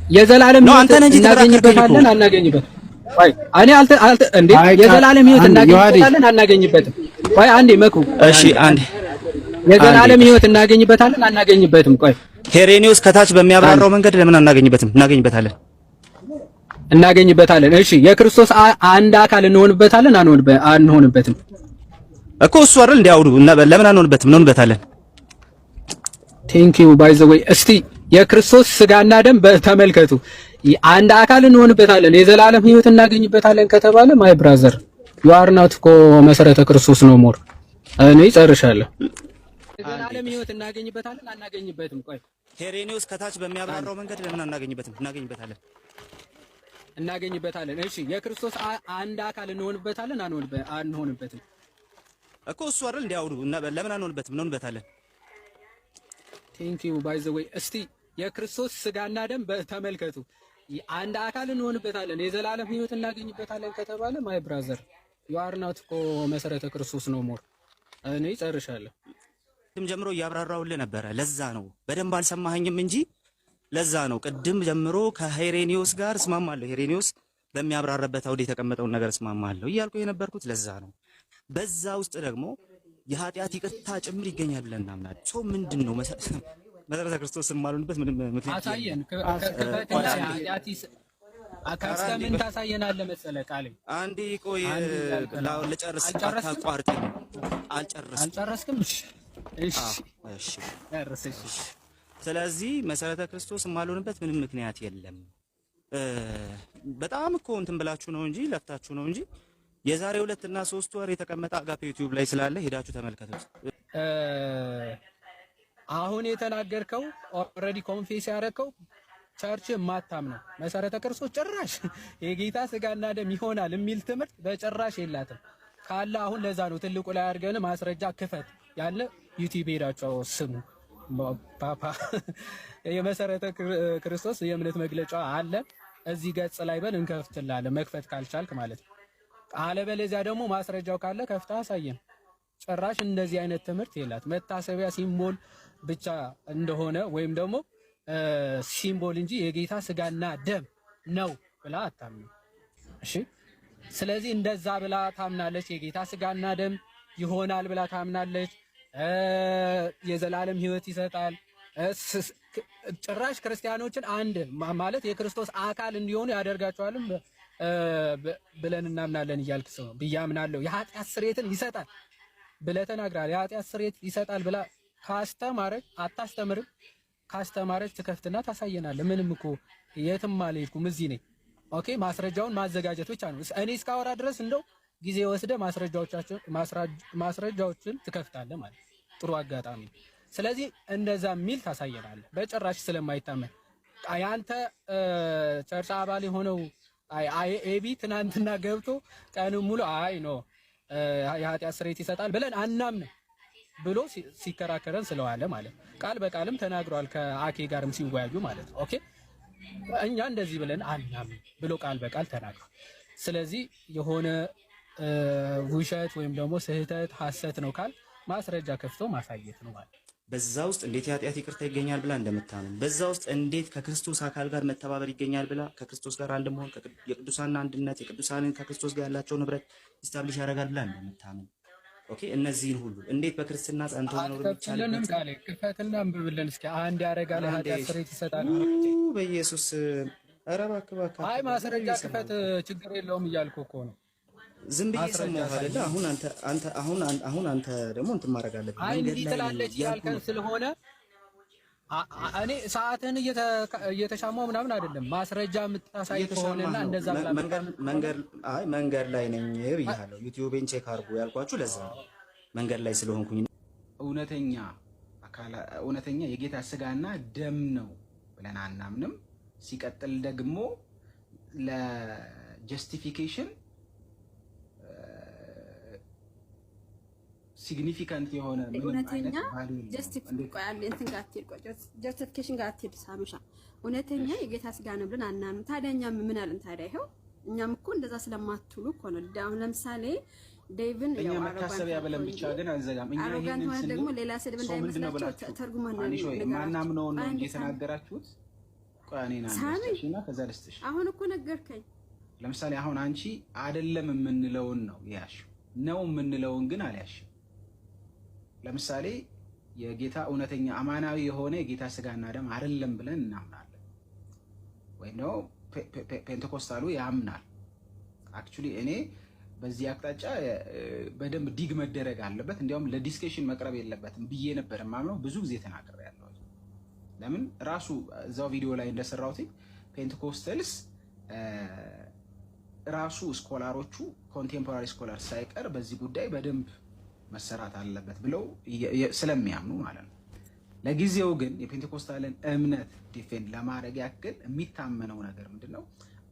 የዘላለም ሕይወት እናገኝበታለን አናገኝበትም? ቆይ እኔ እንዴ የዘላለም ሕይወት እናገኝበታለን አናገኝበትም? ቆይ አንዴ መኩ እሺ አንዴ የዘላለም ሕይወት እናገኝበታለን አናገኝበትም? ቆይ ሄሬኒዮስ ከታች በሚያብራራው መንገድ ለምን አናገኝበትም? እናገኝበታለን። እሺ የክርስቶስ አንድ አካል እንሆንበታለን አንሆንበትም? እኮ እሱ አይደል እንዲያውዱ እና ለምን አንሆንበትም? እንሆንበታለን። ቴንክ ዩ ባይ ዘ ዌይ እስቲ የክርስቶስ ስጋና ደም ተመልከቱ። አንድ አካል እንሆንበታለን የዘላለም ሕይወት እናገኝበታለን ከተባለ ማይ ብራዘር ዩ አር ናት እኮ መሰረተ ክርስቶስ ነው ሞር እኔ ጨርሻለሁ። የዘላለም ሕይወት እናገኝበታለን አናገኝበትም? ቆይ ሄሬኒዮስ ከታች በሚያብራራው መንገድ ለምን አናገኝበትም? እናገኝበታለን። እሺ የክርስቶስ አንድ አካል እንሆንበታለን አንሆንበትም? እኮ እሱ አይደል እንዲያውዱ እና ለምን አንሆንበትም? እንሆንበታለን። ቴንክ ዩ ባይ ዘ ዌይ እስቲ የክርስቶስ ስጋና ደም ተመልከቱ። አንድ አካል እንሆንበታለን የዘላለም ሕይወት እናገኝበታለን ከተባለ ማይ ብራዘር ዩ አር ናት እኮ መሰረተ ክርስቶስ ነው ሞር እኔ ጨርሻለሁ። ቅድም ጀምሮ እያብራራውልህ ነበረ። ለዛ ነው በደንብ አልሰማኸኝም እንጂ ለዛ ነው ቅድም ጀምሮ ከሄሬኒዮስ ጋር እስማማለሁ። ሄሬኒዮስ በሚያብራራበት አውድ የተቀመጠውን ነገር እስማማለሁ እያልኩ የነበርኩት ለዛ ነው። በዛ ውስጥ ደግሞ የኃጢአት ይቅርታ ጭምር ይገኛል ብለን እናምናለን። ሰው ምንድነው መሰረተ ክርስቶስን ማሉንበት ምንም ምክንያት አሳየን። ከምን ታሳየናለህ መሰለህ? ቃል አንዴ ቆይ ልጨርስ። አታቋርጠኝ። አልጨረስክም? እሺ እሺ። ስለዚህ መሰረተ ክርስቶስ ማሉንበት ምንም ምክንያት የለም። በጣም እኮ እንትን ብላችሁ ነው እንጂ ለፍታችሁ ነው እንጂ የዛሬ 2 እና 3 ወር የተቀመጠ አጋፔ ዩቲዩብ ላይ ስላለ ሄዳችሁ ተመልከቱት። አሁን የተናገርከው ኦልሬዲ ኮንፌስ ያደረከው ቸርች ማታምነው መሰረተ ክርስቶስ ጭራሽ የጌታ ስጋና ደም ይሆናል የሚል ትምህርት በጭራሽ የላትም ካለ አሁን ለዛ ነው ትልቁ ላይ አድርገን ማስረጃ ክፈት ያለ ዩቲዩብ ሄዳችሁ ስሙ። ፓፓ የመሰረተ ክርስቶስ የእምነት መግለጫ አለ እዚህ ገጽ ላይ በል እንከፍትላለን መክፈት ካልቻልክ ማለት ነው። አለበለዚያ ደግሞ ማስረጃው ካለ ከፍታ አሳየን። ጭራሽ እንደዚህ አይነት ትምህርት የላት መታሰቢያ ሲምቦል ብቻ እንደሆነ ወይም ደግሞ ሲምቦል እንጂ የጌታ ስጋና ደም ነው ብላ አታምንም። እሺ ስለዚህ እንደዛ ብላ ታምናለች። የጌታ ስጋና ደም ይሆናል ብላ ታምናለች። የዘላለም ሕይወት ይሰጣል። ጭራሽ ክርስቲያኖችን አንድ ማለት የክርስቶስ አካል እንዲሆኑ ያደርጋቸዋልም ብለን እናምናለን እያልክ ሰው ብያምናለሁ። የኃጢአት ስርየትን ይሰጣል ብለህ ተናግራለህ። የኃጢአት ስርየት ይሰጣል ብላ ካስተማረች አታስተምርም? ካስተማረች ትከፍትና ታሳየናለህ። ምንም እኮ የትም አልሄድኩም እዚህ ነኝ። ኦኬ ማስረጃውን ማዘጋጀት ብቻ ነው። እኔ እስካወራ ድረስ እንደው ጊዜ ወስደህ ማስረጃዎችን ትከፍታለህ ማለት ጥሩ አጋጣሚ። ስለዚህ እንደዛ ሚል ታሳየናለህ። በጭራሽ ስለማይታመን ያንተ ቸርች አባል የሆነው ኤቢ ትናንትና ገብቶ ቀን ሙሉ የኃጢአት ስርየት ይሰጣል ብለን አናምንም ብሎ ሲከራከረን ስለዋለ ማለት ቃል በቃልም ተናግሯል ከአኬ ጋርም ሲወያዩ ማለት ነው። ኦኬ እኛ እንደዚህ ብለን አናምንም ብሎ ቃል በቃል ተናግሯል። ስለዚህ የሆነ ውሸት ወይም ደግሞ ስህተት ሐሰት ነው ካል ማስረጃ ከፍቶ ማሳየት ነው ማለት። በዛ ውስጥ እንዴት የኃጢአት ይቅርታ ይገኛል ብላ እንደምታምን፣ በዛ ውስጥ እንዴት ከክርስቶስ አካል ጋር መተባበር ይገኛል ብላ ከክርስቶስ ጋር አንድ መሆን፣ የቅዱሳን አንድነት፣ የቅዱሳንን ከክርስቶስ ጋር ያላቸውን ህብረት ኢስታብሊሽ ያደርጋል ብላ እንደምታምን ኦኬ እነዚህን ሁሉ እንዴት በክርስትና ጸንቶ መኖር ይቻላል? ክፈትና አንብብልን እስኪ። አንድ ያደርጋል ኃጢአት ስርየት ይሰጣል በኢየሱስ ኧረ እባክህ አይ ማስረጃ ክፈት ችግር የለውም እያልኩ እኮ ነው። ዝም ብዬ ሰማሁ አይደለ? አሁን አንተ ደግሞ እንትን ማድረግ አለብህ። አይ እንዲህ ትላለች ያልከን ስለሆነ እኔ ሰዓትን እየተሻማው ምናምን አይደለም። ማስረጃ የምታሳይ ከሆነና እንደዛ መንገድ ላይ ነኝ ብያለሁ። ዩቲዩብን ቼክ አድርጉ ያልኳችሁ ለዛ ነው። መንገድ ላይ ስለሆንኩኝ እውነተኛ የጌታ ስጋና ደም ነው ብለን አናምንም። ሲቀጥል ደግሞ ለጀስቲፊኬሽን ሲግኒፊካንት የሆነ እውነተኛ ጀስቲፊኬሽን ጋር አትሄድ ሳምሻ እውነተኛ የጌታ ስጋ ነው ብለን አናምንም። ታዲያ እኛም ምን አለን ታዲያ? ይኸው እኛም እኮ እንደዛ ስለማትሉ እኮ ነው። አሁን ለምሳሌ ዴቪን እኛ መታሰቢያ ብለን ብቻ ግን አንዘጋም። እኛ ይሄንን ደግሞ ሌላ ስድብ እንዳይመስላችሁ ተርጉማን ነው ማናምነው ነው የተናገራችሁት። ቋኔና አንስተሽና ከዛ ልስጥሽ። አሁን እኮ ነገርከኝ። ለምሳሌ አሁን አንቺ አይደለም የምንለውን ነው ያልሽው፣ ነው የምንለውን ግን አልያሽም። ለምሳሌ የጌታ እውነተኛ አማናዊ የሆነ የጌታ ስጋና ደም አይደለም ብለን እናምናለን፣ ወይ ነው ፔንቴኮስታሉ ያምናል። አክቹሊ እኔ በዚህ አቅጣጫ በደንብ ዲግ መደረግ አለበት፣ እንዲያውም ለዲስከሽን መቅረብ የለበትም ብዬ ነበር የማምነው። ብዙ ጊዜ ተናግሬያለሁ። ለምን ራሱ እዛው ቪዲዮ ላይ እንደሰራሁት ፔንቴኮስተልስ ራሱ ስኮላሮቹ ኮንቴምፖራሪ ስኮላር ሳይቀር በዚህ ጉዳይ በደንብ መሰራት አለበት ብለው ስለሚያምኑ ማለት ነው። ለጊዜው ግን የፔንቴኮስታልን እምነት ዲፌንድ ለማድረግ ያክል የሚታመነው ነገር ምንድነው?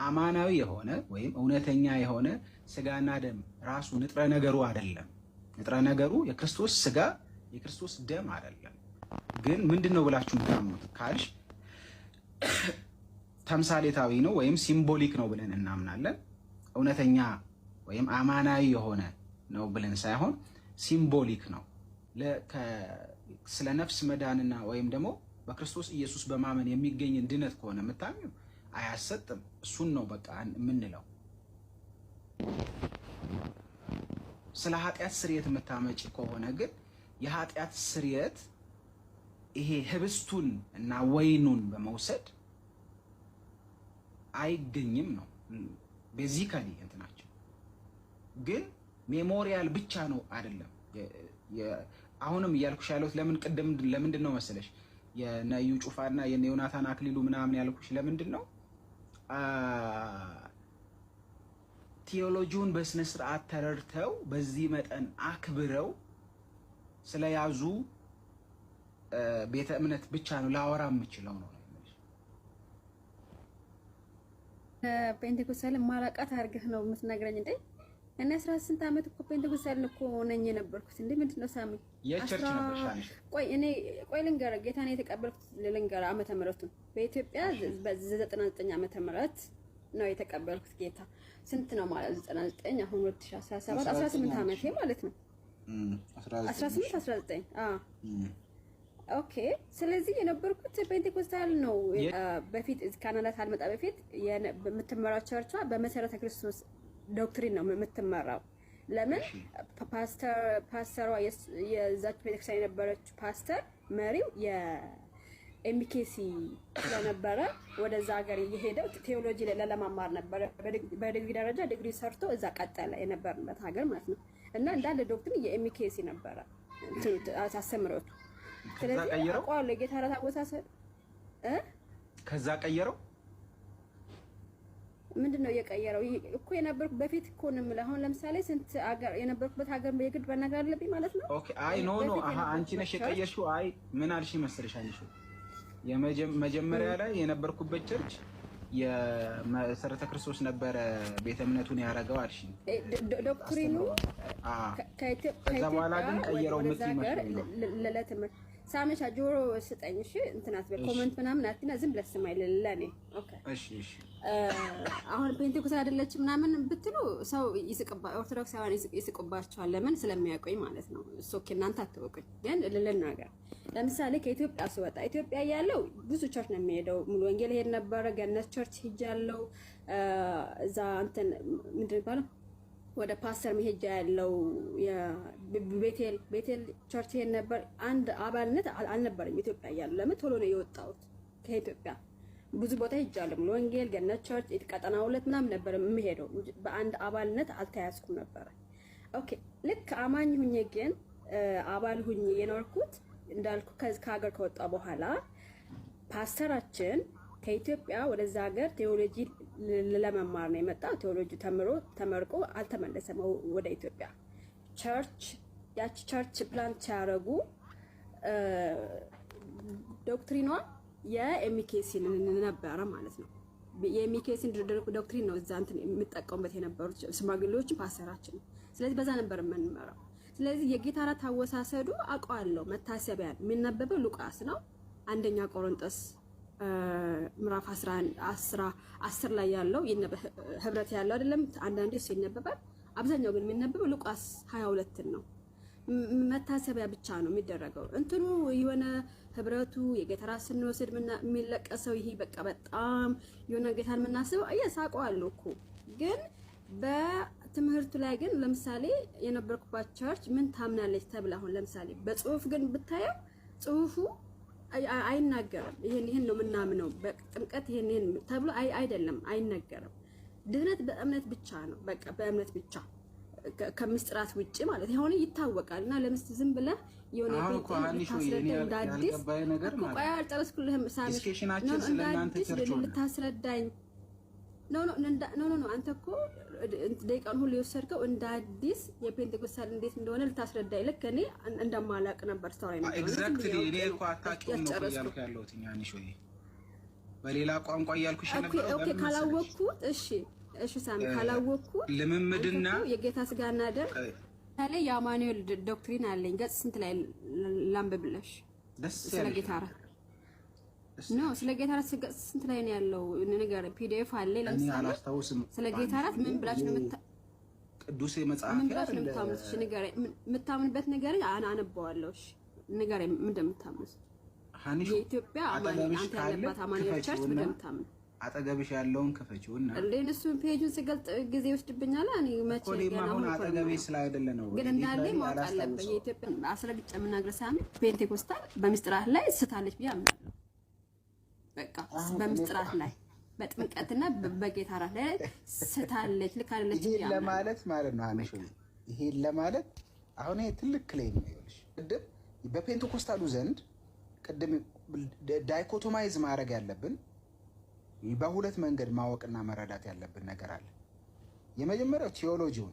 አማናዊ የሆነ ወይም እውነተኛ የሆነ ስጋና ደም ራሱ ንጥረ ነገሩ አይደለም። ንጥረ ነገሩ የክርስቶስ ስጋ የክርስቶስ ደም አይደለም። ግን ምንድነው ብላችሁ የምታምኑት ካልሽ ተምሳሌታዊ ነው ወይም ሲምቦሊክ ነው ብለን እናምናለን። እውነተኛ ወይም አማናዊ የሆነ ነው ብለን ሳይሆን ሲምቦሊክ ነው። ስለ ነፍስ መዳንና ወይም ደግሞ በክርስቶስ ኢየሱስ በማመን የሚገኝ ድነት ከሆነ የምታምኙ አያሰጥም። እሱን ነው በቃ የምንለው። ስለ ኃጢአት ስርየት የምታመጪ ከሆነ ግን የኃጢአት ስርየት ይሄ ህብስቱን እና ወይኑን በመውሰድ አይገኝም ነው ቤዚካሊ እንትናቸው። ግን ሜሞሪያል ብቻ ነው አይደለም። አሁንም እያልኩሽ ያለሁት ለምንድን ነው መሰለሽ የነዩ ጩፋና የዮናታን አክሊሉ ምናምን ያልኩሽ ለምንድን ነው? ቴዎሎጂውን በስነ ስርዓት ተረድተው በዚህ መጠን አክብረው ስለያዙ ቤተ እምነት ብቻ ነው ላወራ የምችለው ነው። ፔንቴኮስታል ማላቃት አድርገህ ነው የምትነግረኝ እንዴ? እኔ 18 ዓመት እኮ ፔንቴኮስታል እኮ ነኝ የነበርኩት እንዴ። ምንድነው ሳሚ? የቸርች ነበርሽ? ቆይ ልንገርህ፣ ጌታን የተቀበልኩት ልንገርህ ዓመተ ምህረቱን በኢትዮጵያ በ99 ዓመተ ምህረት ነው የተቀበልኩት። ጌታ ስንት ነው ማለት 99 አሁን 2017 18 ዓመቴ ማለት ነው። 18 19 ኦኬ። ስለዚህ የነበርኩት ፔንቴኮስታል ነው። በፊት ካናዳ ሳልመጣ በፊት የምትመራው ቸርቿ በመሰረተ ክርስቶስ ዶክትሪን ነው የምትመራው። ለምን ፓስተሯ የዛች ቤተክርስቲያን የነበረች ፓስተር መሪው የኤምኬሲ ስለነበረ ወደዛ ሀገር የሄደው ቴዎሎጂ ለማማር ነበረ። በዲግሪ ደረጃ ዲግሪ ሰርቶ እዛ ቀጠለ የነበርበት ሀገር ማለት ነው። እና እንዳለ ዶክትሪን የኤምኬሲ ነበረ አስተምሮቱ። ስለዚህ አቋለ ጌታ ራስ አወሳሰድ ከዛ ቀየረው። ምንድነው የቀየረው? እኮ የነበርኩ በፊት እኮ ነው የምልህ። አሁን ለምሳሌ ስንት ሀገር የነበርኩበት ሀገር የግድ መናገር አለብኝ ማለት ነው? ኦኬ። አይ ኖ አንቺ ነሽ የቀየርሽው። አይ ምን አልሽ መሰለሽ አንቺ መጀመሪያ ላይ የነበርኩበት ቸርች የመሰረተ ክርስቶስ ነበረ ቤተ እምነቱን ያረጋው አልሽ። ዶክትሪኑ ከዛ በኋላ ግን ቀየረው የምትይመስለው ለትምህርት ሳመሻ ጆሮ ስጠኝ። እሺ እንትናት በኮሜንት ምናምን አትይና ዝም ብለህ ስማኝ ለኔ። ኦኬ እሺ። አሁን ፔንቴኮስታል አይደለች ምናምን ብትሉ ሰው ኦርቶዶክሳውያን ይስቁባቸዋል። ለምን ስለሚያውቁኝ ማለት ነው። እሱ ኦኬ እናንተ አትወቁኝ። ግን ልልናገር ለምሳሌ ከኢትዮጵያ ስወጣ ኢትዮጵያ ያለው ብዙ ቸርች ነው የሚሄደው። ሙሉ ወንጌል ሄድ ነበረ። ገነት ቸርች ሄጃለሁ። እዛ እንትን ምንድን ይባላል ወደ ፓስተር መሄጃ ያለው የቤቴል ቸርች ሄድ ነበር። አንድ አባልነት አልነበረም ኢትዮጵያ ያለው። ለምን ቶሎ ነው የወጣሁት ከኢትዮጵያ። ብዙ ቦታ ሄጃለሁ። ሙሉ ወንጌል፣ ገነት ቸርች፣ ቀጠና 2 ምናምን ነበር የምሄደው። በአንድ አባልነት አልተያዝኩም ነበር። ኦኬ ልክ አማኝ ሁኜ ግን አባል ሁኜ የኖርኩት እንዳልኩ ከሀገር ከወጣ በኋላ ፓስተራችን ከኢትዮጵያ ወደዛ ሀገር ቴዎሎጂ ለመማር ነው የመጣው። ቴዎሎጂ ተመርቆ አልተመለሰም ወደ ኢትዮጵያ። ያቺ ቸርች ፕላንት ሲያደርጉ ዶክትሪኗ የኤሚኬሲን ነበረ ማለት ነው። የኤሚኬሲን ዶክትሪን ነው እዛ እንትን የሚጠቀሙበት የነበሩት ሽማግሌዎች ፓስተራችን። ስለዚህ በዛ ነበር የምንመራው። ስለዚህ የጌታ እራት አወሳሰዱ አውቀዋለሁ። መታሰቢያ የሚነበበው ሉቃስ ነው። አንደኛ ቆሮንቶስ ምዕራፍ 10 ላይ ያለው ህብረት ያለው አይደለም። አንዳንዴ እሱ ይነበባል። አብዛኛው ግን የሚነበበው ሉቃስ 22 ነው። መታሰቢያ ብቻ ነው የሚደረገው። እንትኑ የሆነ ህብረቱ የጌታ ራት ስንወስድ የሚለቀሰው ይሄ በቃ በጣም የሆነ ጌታን የምናስበው አውቀዋለሁ እኮ ግን በትምህርቱ ላይ ግን ለምሳሌ የነበርኩባት ቸርች ምን ታምናለች ተብላ አሁን ለምሳሌ በጽሁፍ ግን ብታየው ጽሁፉ አይናገርም። ይሄን ነው የምናምነው በጥምቀት ይሄን ተብሎ አይደለም አይነገርም። ድህነት በእምነት ብቻ ነው በቃ በእምነት ብቻ ከምስጥራት ውጪ ማለት ይሄ ይታወቃል። እና ለምሳሌ ዝም ብለህ የሆነ እንዳዲስ ቆያ አልጨረስኩልህም ሳሚ ልታስረዳኝ ኖ አንተ እኮ ደቂቃውን ሁሉ የወሰድከው እንደ አዲስ የፔንቴኮስታል እንዴት እንደሆነ ልታስረዳኝ ልክ እኔ እንደማላቅ ነበር ስታወራኝ ነበር። ኤግዛክትሊ እኔ እኮ አታውቂውም ነው እያልኩ ያለሁት እኛንሽ ወይ በሌላ ቋንቋ እያልኩሽ ነበር። ኦኬ ካላወቅኩት እሺ ሳሚ ካላወቅኩት ልምምድና የጌታ ስጋና ደም ታዲያ የአማኑኤል ዶክትሪን አለኝ ገጽ ስንት ላይ ላንብብልሽ? ስለ ጌታ ራት ስለ ጌታ ራት ገጽ ስንት ላይ ነው ያለው ነገር ፒዲኤፍ አለ። ለምሳሌ ስለ ጌታ ራት ምን ብላችሁ ነው ቅዱስ መጽሐፍ ምን ብላችሁ ነው የምታምኑት? እሺ ንገረኝ፣ የምታምንበት ነገር አነበዋለሁ። እሺ ንገረኝ ምን እንደምታምኑት። የኢትዮጵያ አማኑኤል አንተ ያለባት አማኑኤል ቸርች ምን እንደምታምኑ አጠገብሽ ያለውን ከፈችውና እሱን ፔጁን ስገልጥ ጊዜ ይወስድብኛል። እኔ መቼ አሁን አጠገብሽ ስላይደለ ነው ግን እንዳለ ማወቅ አለበት። የኢትዮጵያ አስረግጬ የምናገር ሳሚ ፔንቴኮስታል በምስጢራት ላይ ስታለች ብዬ አምናለሁ። በቃ በምስጢራት ላይ በጥምቀትና በጌታ ራት ላይ ስታለች ልክ አይደለች ብዬ አምናለሁ። ለማለት ማለት ነው አንሹ ይሄን ለማለት አሁን ይሄ ትልቅ ክሌም ነው ይልሽ ቅድም በፔንቴኮስታሉ ዘንድ ቅድም ዳይኮቶማይዝ ማድረግ ያለብን በሁለት መንገድ ማወቅና መረዳት ያለብን ነገር አለ። የመጀመሪያው ቴዎሎጂው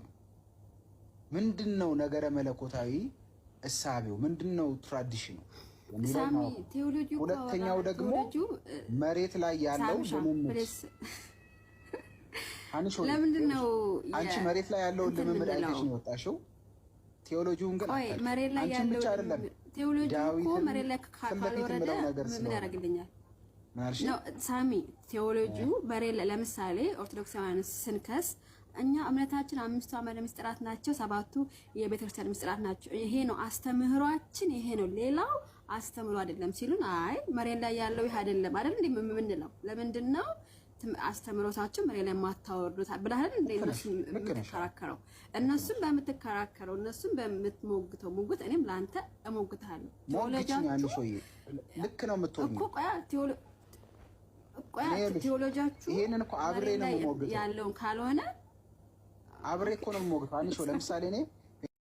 ነው። ምንድነው ነገረ መለኮታዊ እሳቤው ምንድነው ትራዲሽኑ? ሁለተኛው ደግሞ መሬት ላይ ያለው ልምምድ ለምንድነው አንቺ መሬት ላይ ያለው ልምምድ አይተሽ ነው የወጣሽው። ቴዎሎጂውን ግን መሬት ላይ ያለው ቴዎሎጂ እኮ መሬት ላይ ካልወረደ ምን ያደርግልኛል ነው ሳሚ? ቴዎሎጂው መሬት ላይ ለምሳሌ ኦርቶዶክሳውያን ስንከስ እኛ እምነታችን 5 አመለ ምስጢራት ናቸው፣ 7ቱ የቤተክርስቲያን ምስጢራት ናቸው። ይሄ ነው አስተምህሯችን፣ ይሄ ነው ሌላው አስተምህሮ አይደለም ሲሉን፣ አይ መሬት ላይ ያለው ይሄ አይደለም አይደል እንዴ የምንለው? ለምንድን ነው አስተምህሮታቸው መሬት ላይ ማታወርዱት ብለሃል እንዴ? እነሱም የምትከራከረው እነሱም በምትከራከረው እነሱም በምትሞግተው ሙግት እኔም ላንተ እሞግታለሁ። ቴዎሎጂያችሁ ልክ ነው የምትሆኑ እኮ ቆያ ቴዎሎጂያችሁ ይሄንን እኮ አብሬ ነው የምሞግተው ያለውን ካልሆነ አብሬ እኮ ነው የምሞግተው። አንቺ ለምሳሌ እኔ